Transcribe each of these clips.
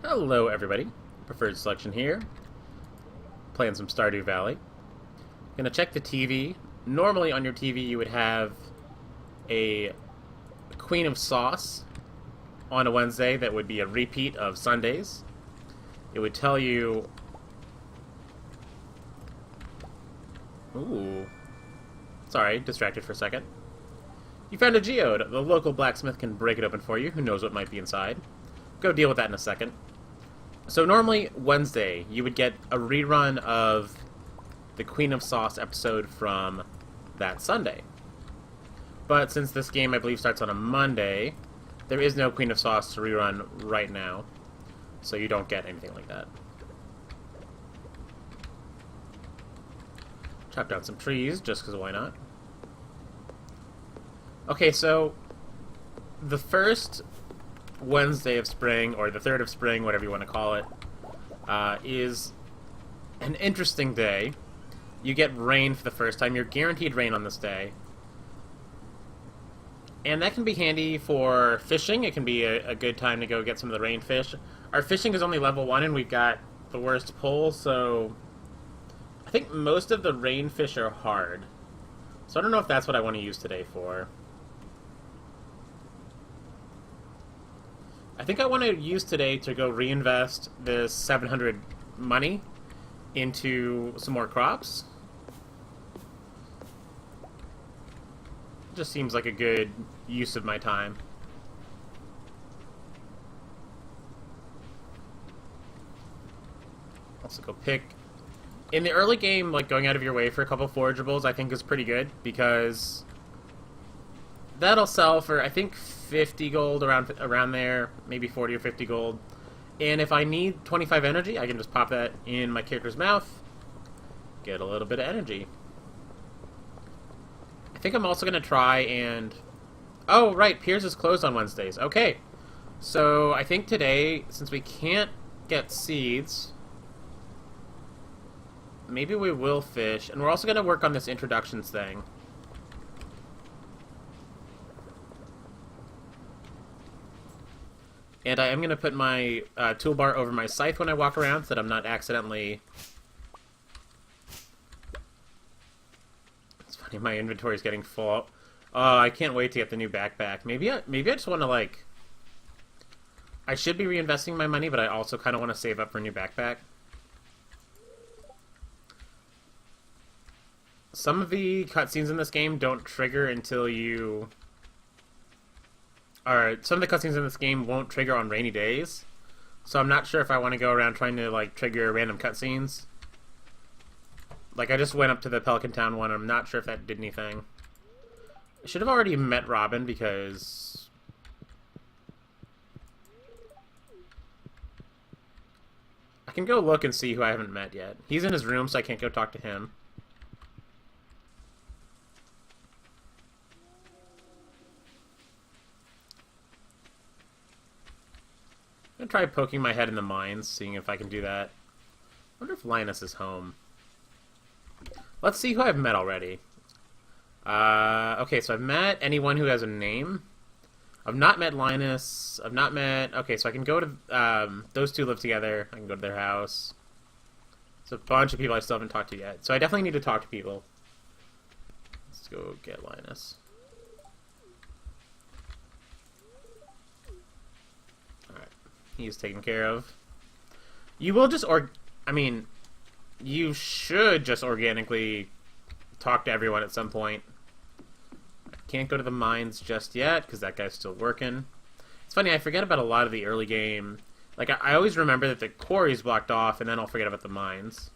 Hello everybody, Preferred Selection here, playing some Stardew Valley. Gonna check the TV. Normally on your TV you would have a Queen of Sauce on a Wednesday that would be a repeat of Sundays. It would tell you... Ooh. Sorry, distracted for a second. You found a geode. The local blacksmith can break it open for you. Who knows what might be inside. Go deal with that in a second. So normally, Wednesday, you would get a rerun of the Queen of Sauce episode from that Sunday. But since this game, I believe, starts on a Monday, there is no Queen of Sauce to rerun right now. So you don't get anything like that. Chop down some trees, just because why not? Okay, so the first Wednesday of spring, or the third of spring, whatever you want to call it, is an interesting day. You get rain for the first time. You're guaranteed rain on this day. And that can be handy for fishing. It can be a good time to go get some of the rain fish. Our fishing is only level 1 and we've got the worst pull, so I think most of the rain fish are hard. So I don't know if that's what I want to use today for. I think I want to use today to go reinvest this 700 money into some more crops. It just seems like a good use of my time. Also go pick... In the early game, like going out of your way for a couple forageables, I think is pretty good, because that'll sell for, I think, 50 gold, around there, maybe 40 or 50 gold. And if I need 25 energy, I can just pop that in my character's mouth, get a little bit of energy. I think I'm also going to try and... Oh, right, Piers is closed on Wednesdays. Okay, so I think today, since we can't get seeds, maybe we will fish. And we're also going to work on this introductions thing. And I am going to put my toolbar over my scythe when I walk around so that I'm not accidentally... It's funny, my inventory is getting full. Oh, I can't wait to get the new backpack. Maybe I just want to, like... I should be reinvesting my money, but I also kind of want to save up for a new backpack. Some of the cutscenes in this game don't trigger until you... Or some of the cutscenes in this game won't trigger on rainy days. So I'm not sure if I want to go around trying to, like, trigger random cutscenes. Like, I just went up to the Pelican Town one, and I'm not sure if that did anything. I should have already met Robin, because... I can go look and see who I haven't met yet. He's in his room, so I can't go talk to him. I'm gonna try poking my head in the mines, seeing if I can do that. I wonder if Linus is home. Let's see who I've met already. Okay, so I've met anyone who has a name. I've not met Linus. I've not met... Okay, so I can go to... those two live together. I can go to their house. There's a bunch of people I still haven't talked to yet. So I definitely need to talk to people. Let's go get Linus. He's taken care of. You will just I mean, you should just organically talk to everyone at some point. I can't go to the mines just yet, because that guy's still working. It's funny, I forget about a lot of the early game. Like, I always remember that the quarry's blocked off, and then I'll forget about the mines.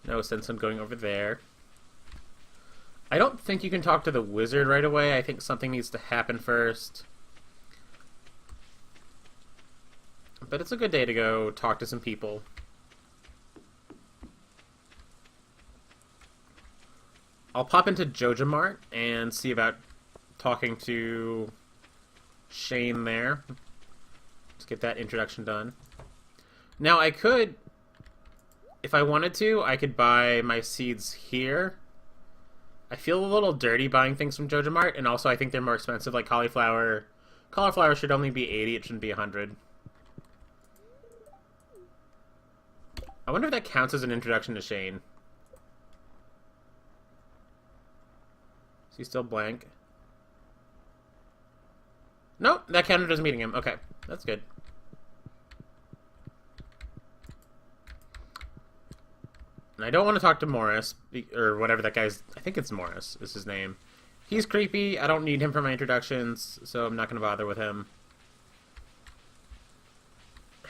No sense in going over there. I don't think you can talk to the wizard right away. I think something needs to happen first. But it's a good day to go talk to some people. I'll pop into Joja Mart and see about talking to Shane there. Let's get that introduction done. Now, I could, if I wanted to, I could buy my seeds here. I feel a little dirty buying things from Joja Mart, and also I think they're more expensive, like cauliflower Cauliflower should only be 80, it shouldn't be 100. I wonder if that counts as an introduction to Shane. Is he still blank? Nope, that counted as meeting him. Okay, that's good. And I don't want to talk to Morris, or whatever that guy's... I think it's Morris is his name. He's creepy. I don't need him for my introductions, so I'm not going to bother with him.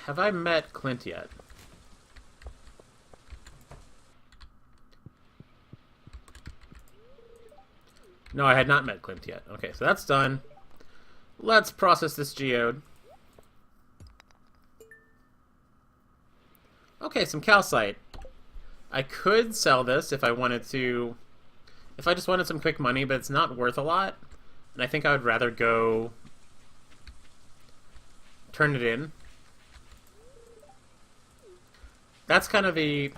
Have I met Clint yet? No, I had not met Clint yet. Okay, so that's done. Let's process this geode. Okay, some calcite. I could sell this if I wanted to... If I just wanted some quick money, but it's not worth a lot. And I think I would rather go... turn it in. That's kind of the...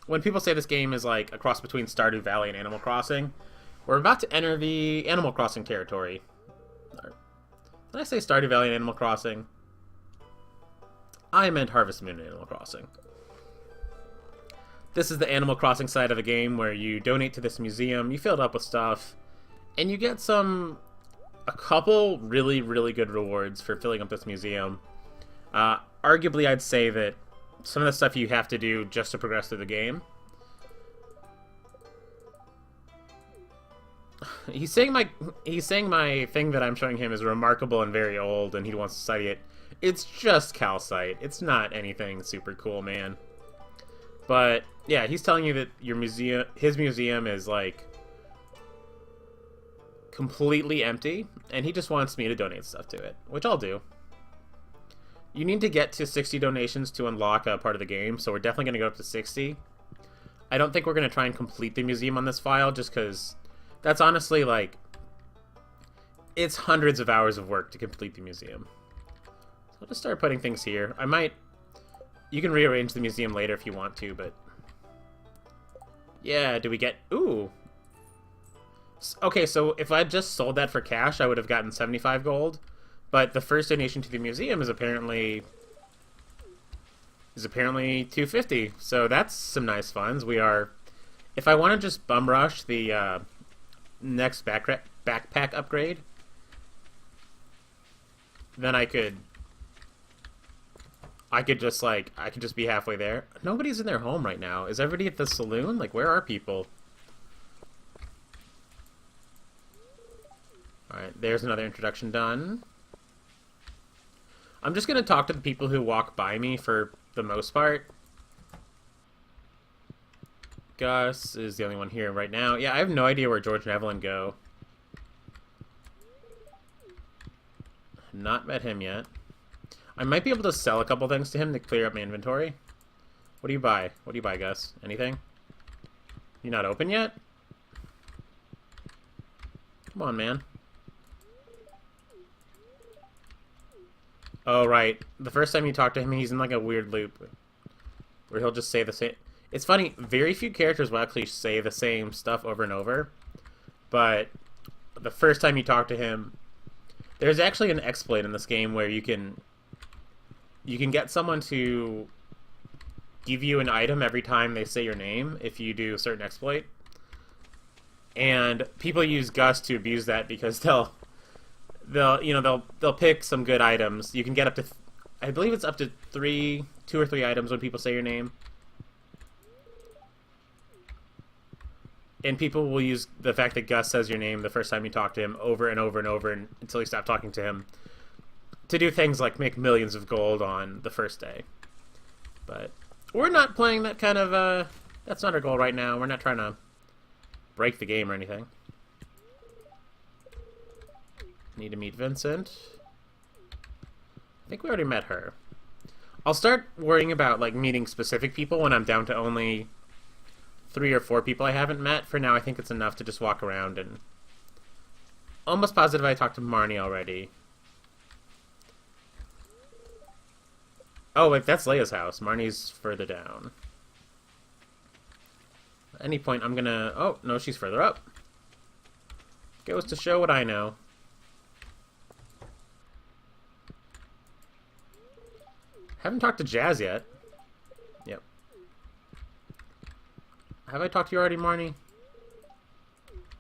When people say this game is like a cross between Stardew Valley and Animal Crossing, we're about to enter the Animal Crossing territory. Did I say Stardew Valley and Animal Crossing? I meant Harvest Moon and Animal Crossing. This is the Animal Crossing side of the game where you donate to this museum, you fill it up with stuff, and you get a couple really, really good rewards for filling up this museum. Arguably, I'd say that some of the stuff you have to do just to progress through the game. He's saying my thing that I'm showing him is remarkable and very old, and he wants to study it. It's just calcite. It's not anything super cool, man. But yeah, he's telling you that his museum is like completely empty, and he just wants me to donate stuff to it, which I'll do. You need to get to 60 donations to unlock a part of the game, so we're definitely going to go up to 60. I don't think we're going to try and complete the museum on this file, just because that's honestly, like, it's hundreds of hours of work to complete the museum. So I'll just start putting things here. You can rearrange the museum later if you want to, but... Yeah, do we get... Ooh! Okay, so if I just sold that for cash, I would have gotten 75 gold. But the first donation to the museum is apparently 250. So that's some nice funds. If I want to just bum rush the next backpack upgrade, then I could just be halfway there. Nobody's in their home right now. Is everybody at the saloon? Like, where are people? Alright, there's another introduction done. I'm just going to talk to the people who walk by me for the most part. Gus is the only one here right now. Yeah, I have no idea where George and Evelyn go. Not met him yet. I might be able to sell a couple things to him to clear up my inventory. What do you buy? What do you buy, Gus? Anything? You not open yet? Come on, man. Oh, right. The first time you talk to him, he's in like a weird loop where he'll just say the same... It's funny, very few characters will actually say the same stuff over and over, but the first time you talk to him, there's actually an exploit in this game where you can get someone to give you an item every time they say your name if you do a certain exploit. And people use Gus to abuse that because they'll pick some good items. You can get up to I believe it's up to 2 or 3 items when people say your name. And people will use the fact that Gus says your name the first time you talk to him over and over and over until you stop talking to him to do things like make millions of gold on the first day. But we're not playing that kind of... that's not our goal right now. We're not trying to break the game or anything. Need to meet Vincent. I think we already met her. I'll start worrying about like meeting specific people when I'm down to only 3 or 4 people I haven't met. For now, I think it's enough to just walk around and... Almost positive I talked to Marnie already. Oh, wait, that's Leia's house. Marnie's further down. At any point, I'm gonna... Oh, no, she's further up. Goes to show what I know. Haven't talked to Jazz yet. Yep. Have I talked to you already, Marnie?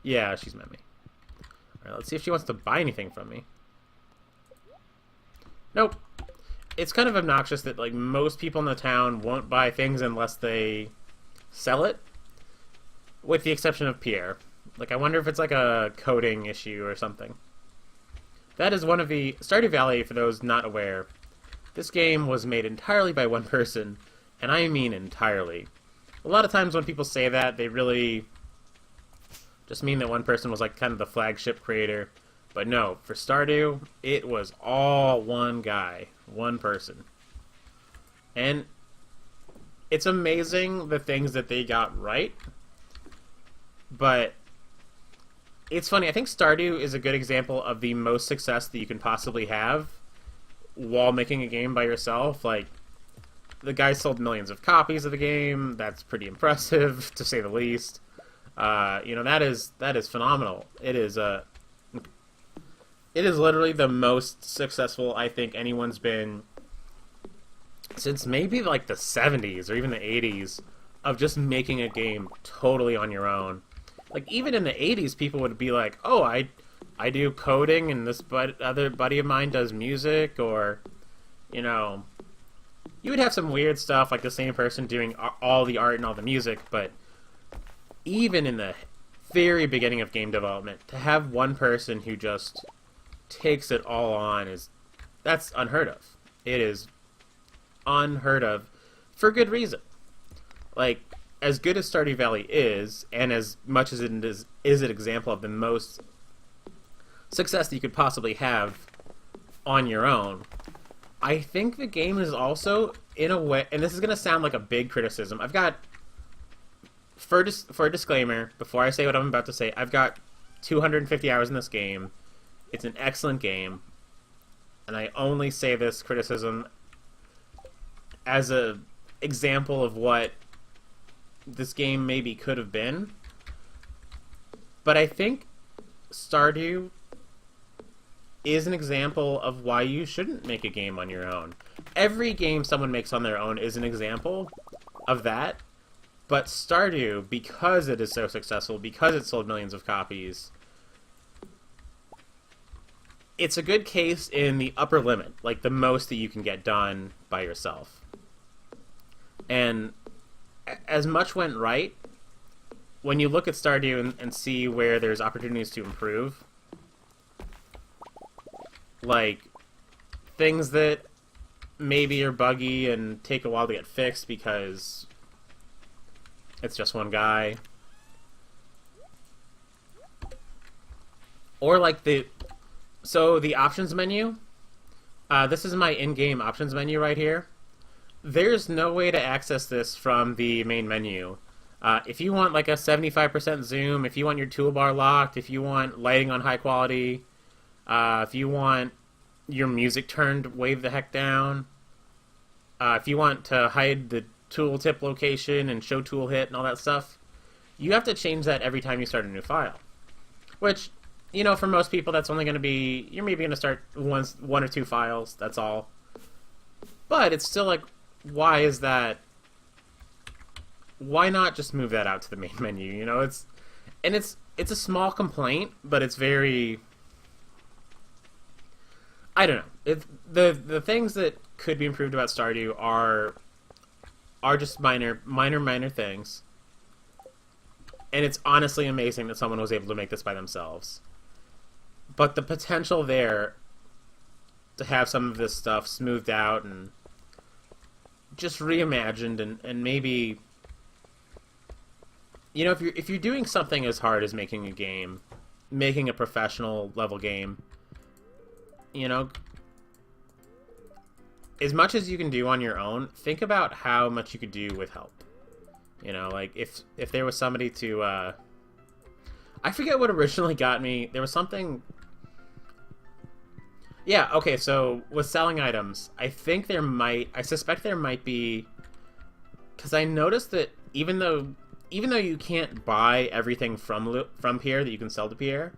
Yeah, she's met me. Alright, let's see if she wants to buy anything from me. Nope. It's kind of obnoxious that, like, most people in the town won't buy things unless they sell it. With the exception of Pierre. Like, I wonder if it's like a coding issue or something. That is one of the... Stardew Valley, for those not aware, this game was made entirely by one person, and I mean entirely. A lot of times when people say that, they really just mean that one person was like kind of the flagship creator. But no, for Stardew, it was all one guy, one person. And it's amazing the things that they got right. But it's funny, I think Stardew is a good example of the most success that you can possibly have while making a game by yourself. Like, the guy sold millions of copies of the game. That's pretty impressive, to say the least. You know, that is phenomenal. It is literally the most successful I think anyone's been since maybe like the 70s or even the 80s of just making a game totally on your own. Like, even in the 80s, people would be like, oh, I do coding, and this other buddy of mine does music, or, you know, you would have some weird stuff, like the same person doing all the art and all the music, but even in the very beginning of game development, to have one person who just takes it all on that's unheard of. It is unheard of for good reason. Like, as good as Stardew Valley is, and as much as it is an example of the most success that you could possibly have on your own, I think the game is also, in a way, and this is going to sound like a big criticism, I've got, for a disclaimer, before I say what I'm about to say, I've got 250 hours in this game. It's an excellent game, and I only say this criticism as a example of what this game maybe could have been. But I think Stardew is an example of why you shouldn't make a game on your own. Every game someone makes on their own is an example of that, but Stardew, because it is so successful, because it sold millions of copies, it's a good case in the upper limit, like the most that you can get done by yourself. And as much went right, when you look at Stardew and see where there's opportunities to improve, like things that maybe are buggy and take a while to get fixed because it's just one guy, or like the options menu. This is my in-game options menu right here. There's no way to access this from the main menu. If you want like a 75% zoom, if you want your toolbar locked, if you want lighting on high quality, if you want your music turned way the heck down, if you want to hide the tooltip location and show tool hit and all that stuff, you have to change that every time you start a new file. Which, you know, for most people that's only going to be, you're maybe going to start one or two files, that's all. But it's still like, why is that? Why not just move that out to the main menu? You know, it's a small complaint, but it's very, I don't know. The things that could be improved about Stardew are just minor things. And it's honestly amazing that someone was able to make this by themselves. But the potential there to have some of this stuff smoothed out and just reimagined and maybe, you know, if you're doing something as hard as making a game, making a professional level game, you know, as much as you can do on your own, think about how much you could do with help. You know, like if there was somebody to I forget what originally got me. There was something. Yeah, okay, so with selling items, I suspect there might be, because I noticed that even though you can't buy everything from Pierre that you can sell to Pierre,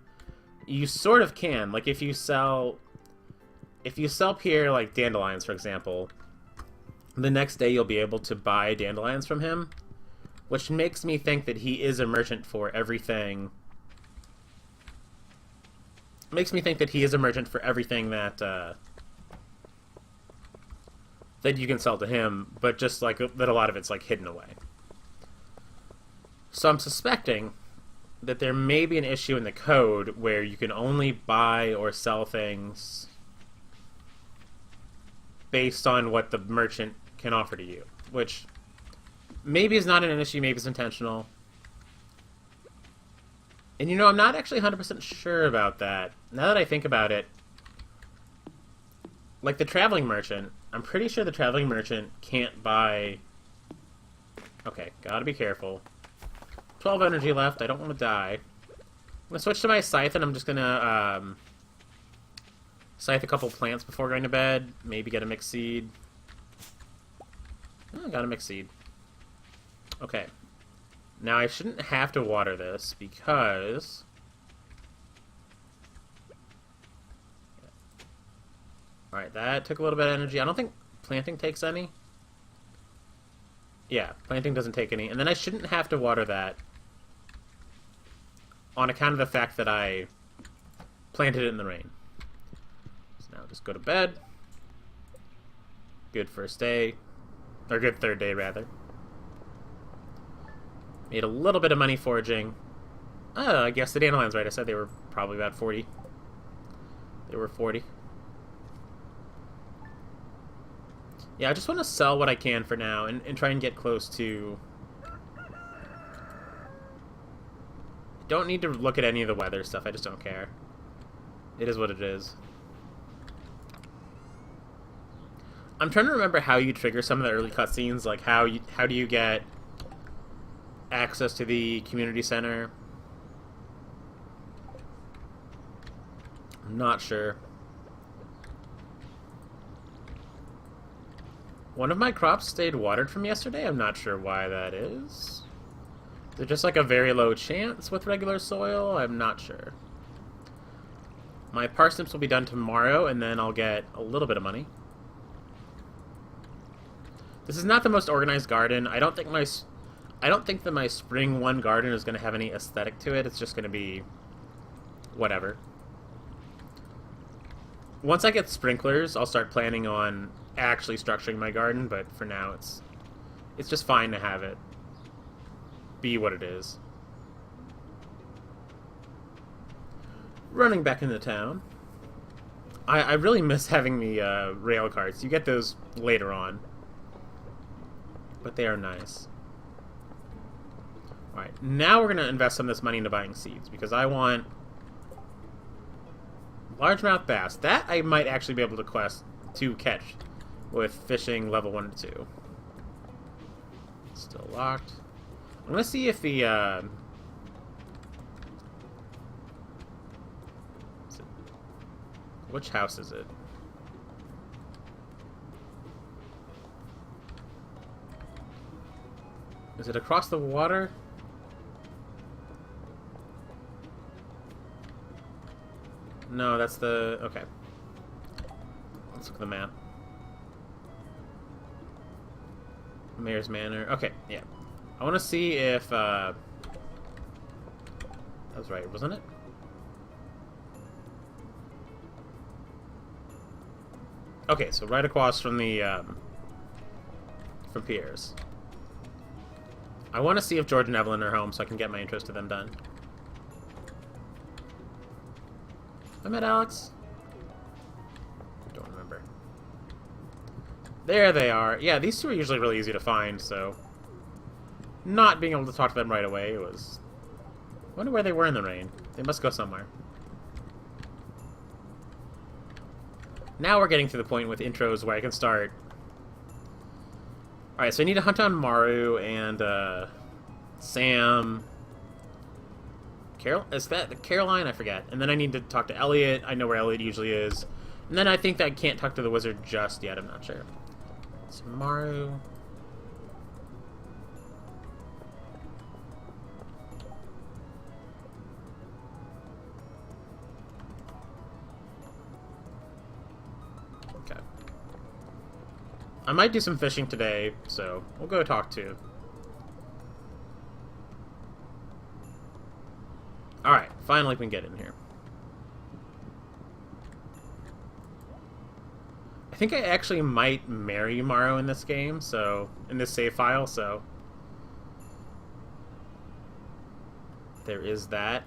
you sort of can. Like if you sell Pierre like dandelions, for example, the next day you'll be able to buy dandelions from him, which makes me think that he is a merchant for everything. Makes me think that he is a merchant for everything that that you can sell to him, but just like that a lot of it's like hidden away. So I'm suspecting that there may be an issue in the code where you can only buy or sell things based on what the merchant can offer to you, which maybe is not an issue, maybe it's intentional. And you know, I'm not actually 100% sure about that. Now that I think about it, like the traveling merchant, I'm pretty sure the traveling merchant can't buy... Okay, gotta be careful. 12 energy left, I don't want to die. I'm gonna switch to my scythe and I'm just gonna scythe a couple plants before going to bed. Maybe get a mixed seed. Oh, I got a mixed seed. Okay. Now I shouldn't have to water this because... Alright, that took a little bit of energy. I don't think planting takes any. Yeah, planting doesn't take any. And then I shouldn't have to water that on account of the fact that I planted it in the rain. So now just go to bed. Good first day. Or good third day, rather. Made a little bit of money foraging. Oh, I guess the dandelion's right. I said they were probably about 40. They were 40. Yeah, I just want to sell what I can for now and try and get close to... Don't need to look at any of the weather stuff. I just don't care. It is what it is. I'm trying to remember how you trigger some of the early cutscenes. Like, how do you get access to the community center? I'm not sure. One of my crops stayed watered from yesterday. I'm not sure why that is. Is it just like a very low chance with regular soil? I'm not sure. My parsnips will be done tomorrow, and then I'll get a little bit of money. This is not the most organized garden. I don't think that my spring 1 garden is going to have any aesthetic to it. It's just going to be whatever. Once I get sprinklers, I'll start planning on actually structuring my garden, but for now it's just fine to have it be what it is. Running back into town. I really miss having the rail carts. You get those later on, but they are nice. Alright, now we're going to invest some of this money into buying seeds, because I want largemouth bass. That I might actually be able to catch with fishing level 1 and 2. Still locked. I'm going to see if the... Which house is it? Is it across the water? No, that's the... Okay. Let's look at the map. Mayor's Manor. Okay, yeah. I want to see if... That was right, wasn't it? Okay, so right across from the... from Pierre's. I want to see if George and Evelyn are home so I can get my intros to them done. I met Alex? Don't remember. There they are. Yeah, these two are usually really easy to find, so... Not being able to talk to them right away was... I wonder where they were in the rain. They must go somewhere. Now we're getting to the point with intros where I can start... Alright, so I need to hunt down Maru and, Sam... Is that Caroline? I forget. And then I need to talk to Elliot. I know where Elliot usually is. And then I think that I can't talk to the wizard just yet. I'm not sure. So Maru... Okay. I might do some fishing today, so we'll go talk to. Alright, finally we can get in here. I think I actually might marry Morrow in this game, so... in this save file, so... there is that.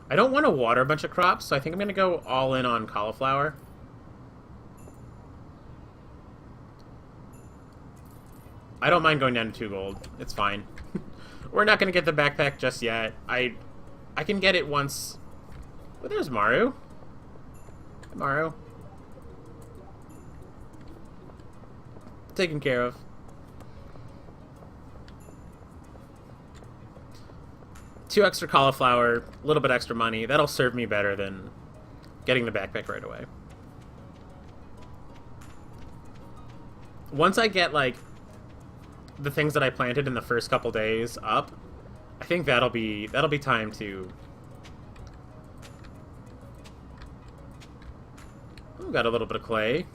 I don't want to water a bunch of crops, so I think I'm going to go all in on cauliflower. I don't mind going down to 2 gold. It's fine. We're not going to get the backpack just yet. I can get it once... well, there's Maru. Hi, Maru. Taken care of. Two extra cauliflower, a little bit extra money. That'll serve me better than getting the backpack right away. Once I get, like, the things that I planted in the first couple days up, I think that'll be time to... ooh, got a little bit of clay.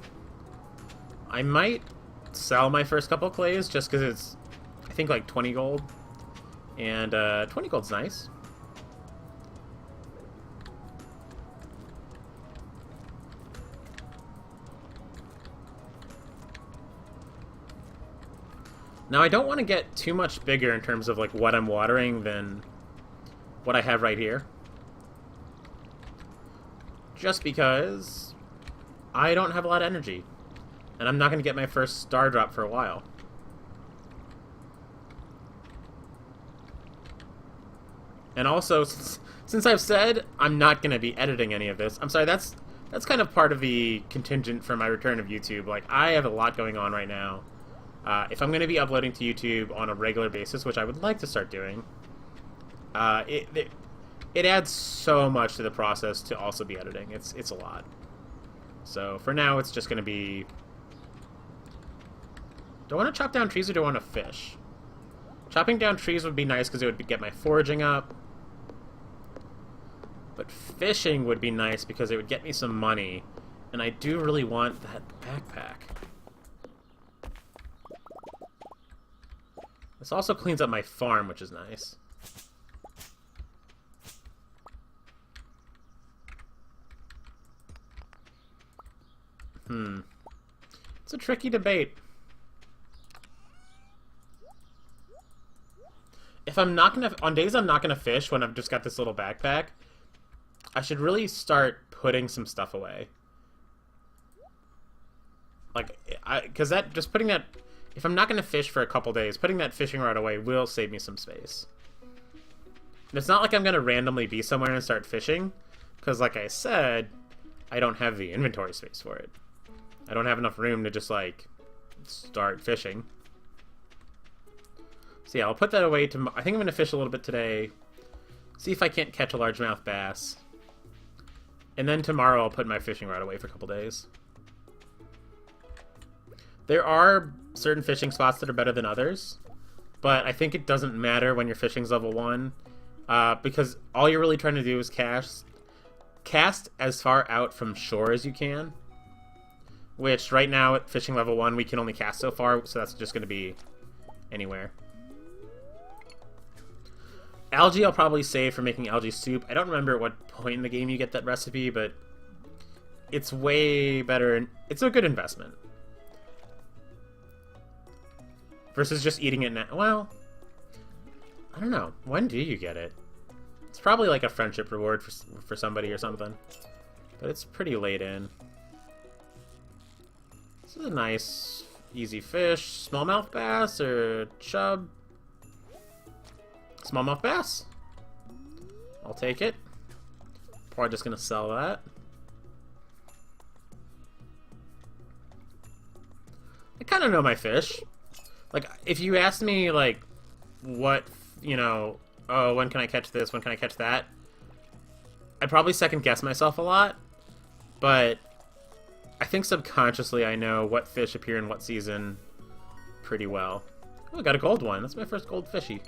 I might sell my first couple clays just because it's, I think, like 20 gold. And 20 gold's nice. Now, I don't want to get too much bigger in terms of like what I'm watering than what I have right here. Just because I don't have a lot of energy. And I'm not going to get my first star drop for a while. And also, since I've said I'm not going to be editing any of this, I'm sorry, that's kind of part of the contingent for my return of YouTube. Like, I have a lot going on right now. If I'm going to be uploading to YouTube on a regular basis, which I would like to start doing, it adds so much to the process to also be editing. It's a lot. So for now, it's just going to be... do I want to chop down trees or do I want to fish? Chopping down trees would be nice because it would get my foraging up. But fishing would be nice because it would get me some money. And I do really want that backpack. This also cleans up my farm, which is nice. It's a tricky debate. If I'm not gonna... on days I'm not gonna fish when I've just got this little backpack, I should really start putting some stuff away. Like, because that... just putting that... if I'm not gonna fish for a couple days, putting that fishing rod away will save me some space. And it's not like I'm gonna randomly be somewhere and start fishing, because like I said, I don't have the inventory space for it. I don't have enough room to just, like, start fishing. So yeah, I'll put that away. I think I'm going to fish a little bit today. See if I can't catch a largemouth bass. And then tomorrow I'll put my fishing rod away for a couple days. There are certain fishing spots that are better than others. But I think it doesn't matter when your fishing's level 1. Because all you're really trying to do is cast as far out from shore as you can. Which, right now, at fishing level 1, we can only cast so far, so that's just going to be anywhere. Algae I'll probably save for making algae soup. I don't remember at what point in the game you get that recipe, but it's way better, and it's a good investment. Versus just eating it now. Well, I don't know. When do you get it? It's probably like a friendship reward for somebody or something. But it's pretty late in. This is a nice, easy fish. Smallmouth bass or chub? Smallmouth bass. I'll take it. Probably just gonna sell that. I kind of know my fish. Like, if you asked me, like, what, you know, oh, when can I catch this, when can I catch that? I'd probably second guess myself a lot. But I think subconsciously I know what fish appear in what season pretty well. Oh, I got a gold one. That's my first gold fishy.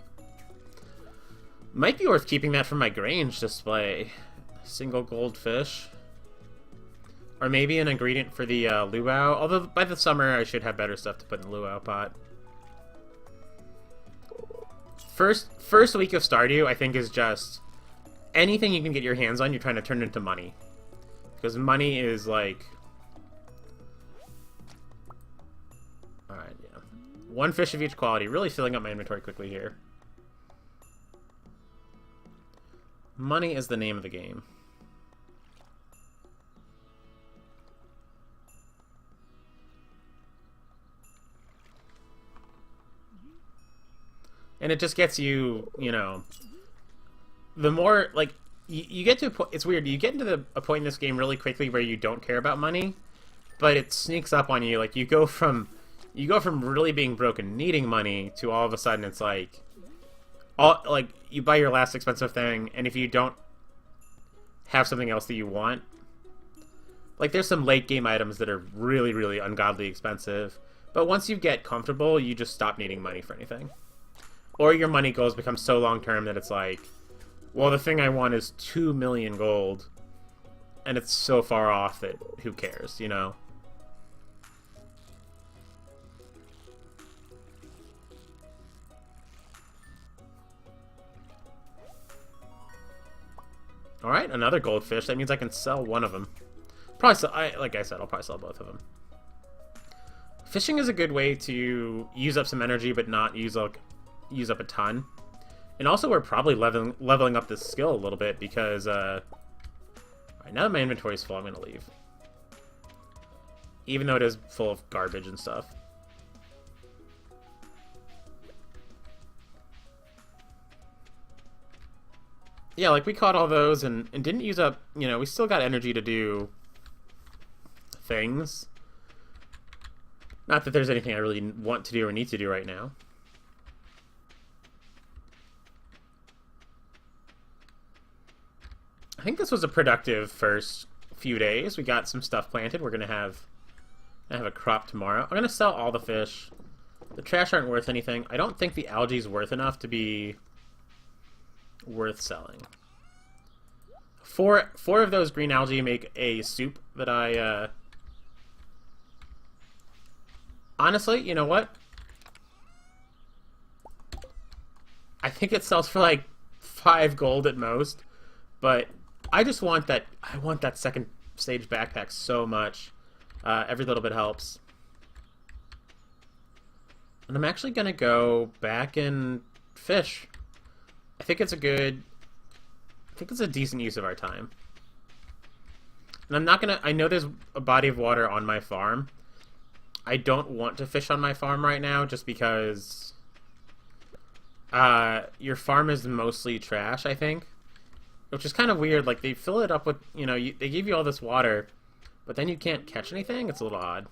Might be worth keeping that for my Grange display. Single gold fish. Or maybe an ingredient for the luau. Although by the summer I should have better stuff to put in the luau pot. First week of Stardew, I think, is just anything you can get your hands on, you're trying to turn into money. Because money is like... Alright, yeah. One fish of each quality. Really filling up my inventory quickly here. Money is the name of the game. And it just gets you, you know... The more, like... You get to a point... It's weird. You get into a point in this game really quickly where you don't care about money. But it sneaks up on you. Like, you go from really being broke and needing money to all of a sudden it's like... Like, you buy your last expensive thing, and if you don't have something else that you want... Like, there's some late-game items that are really, really ungodly expensive. But once you get comfortable, you just stop needing money for anything. Or your money goals become so long-term that it's like... Well, the thing I want is 2 million gold, and it's so far off that who cares, you know? Alright, another goldfish. That means I can sell one of them. Probably sell, like I said, I'll probably sell both of them. Fishing is a good way to use up some energy, but not use up a ton. And also, we're probably leveling up this skill a little bit because, alright, now that my inventory is full, I'm gonna leave. Even though it is full of garbage and stuff. Yeah, like, we caught all those and didn't use up, you know, we still got energy to do things. Not that there's anything I really want to do or need to do right now. I think this was a productive first few days. We got some stuff planted. We're gonna have a crop tomorrow. I'm gonna sell all the fish. The trash aren't worth anything. I don't think the algae is worth enough to be worth selling. Four of those green algae make a soup that I honestly, you know what? I think it sells for like 5 gold at most, but I just want that. I want that second stage backpack so much. Every little bit helps. And I'm actually gonna go back and fish. I think it's a decent use of our time. And I'm not gonna. I know there's a body of water on my farm. I don't want to fish on my farm right now, just because your farm is mostly trash, I think. Which is kind of weird. Like, they fill it up with, you know, they give you all this water, but then you can't catch anything? It's a little odd.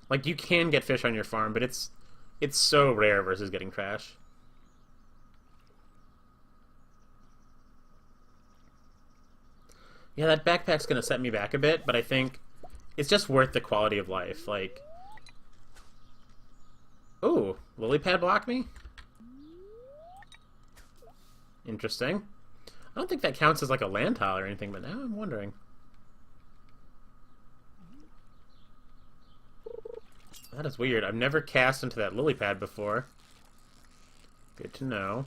Like, you can get fish on your farm, but it's so rare versus getting trash. Yeah, that backpack's gonna set me back a bit, but I think it's just worth the quality of life. Like, ooh, lily pad blocked me? Interesting. I don't think that counts as like a land tile or anything, but now I'm wondering. That is weird. I've never cast into that lily pad before. Good to know.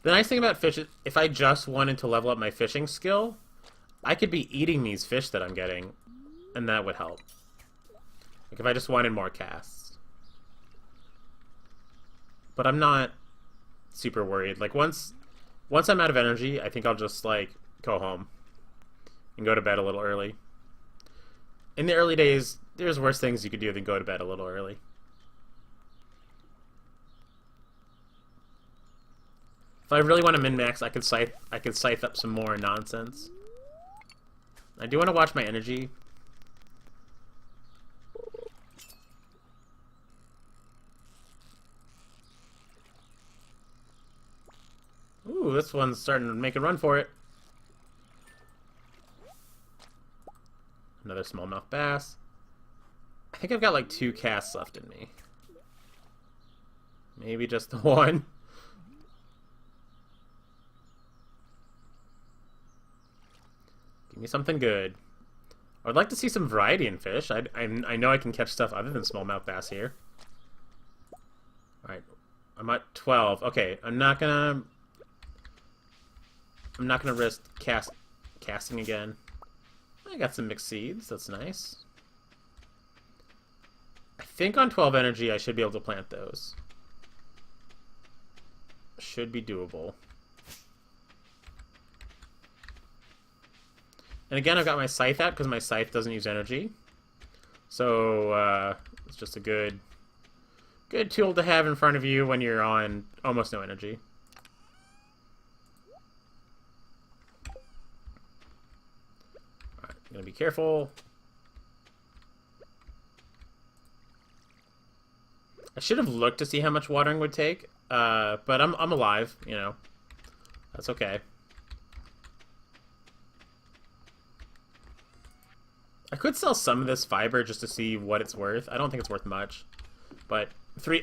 The nice thing about fish is if I just wanted to level up my fishing skill, I could be eating these fish that I'm getting, and that would help. Like if I just wanted more casts. But I'm not super worried. Like once I'm out of energy, I think I'll just like go home and go to bed a little early. In the early days, there's worse things you could do than go to bed a little early. If I really want to min-max, I could scythe up some more nonsense. I do want to watch my energy. Ooh, this one's starting to make a run for it. Another smallmouth bass. I think I've got like 2 casts left in me. Maybe just the one. Give me something good. I'd like to see some variety in fish. I know I can catch stuff other than smallmouth bass here. Alright, I'm at 12. Okay, I'm not gonna risk casting again. I got some mixed seeds, that's nice. I think on 12 energy I should be able to plant those. Should be doable. And again, I've got my scythe out because my scythe doesn't use energy. So, it's just a good tool to have in front of you when you're on almost no energy. Alright, I'm gonna be careful. I should have looked to see how much watering would take, but I'm alive, you know. That's okay. I could sell some of this fiber just to see what it's worth. I don't think it's worth much, but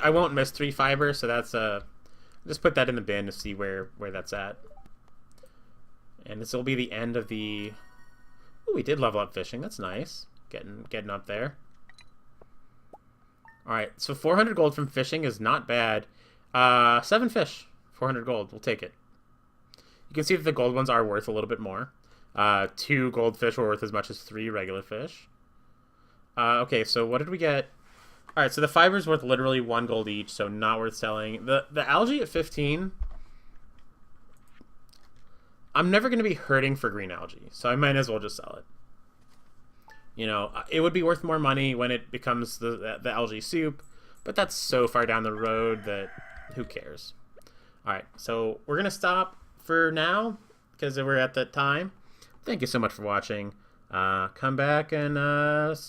I won't miss 3 fiber, so that's just put that in the bin to see where that's at. And this will be the end of the. Ooh, we did level up fishing. That's nice. Getting up there. All right, so 400 gold from fishing is not bad. 7 fish, 400 gold. We'll take it. You can see that the gold ones are worth a little bit more. 2 goldfish were worth as much as 3 regular fish. Okay, so what did we get? Alright, so the fiber's worth literally 1 gold each, so not worth selling. The algae at 15, I'm never going to be hurting for green algae, so I might as well just sell it. You know, it would be worth more money when it becomes the algae soup, but that's so far down the road that who cares? Alright, so we're going to stop for now, because we're at that time. Thank you so much for watching. Come back and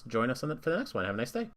join us for the next one. Have a nice day.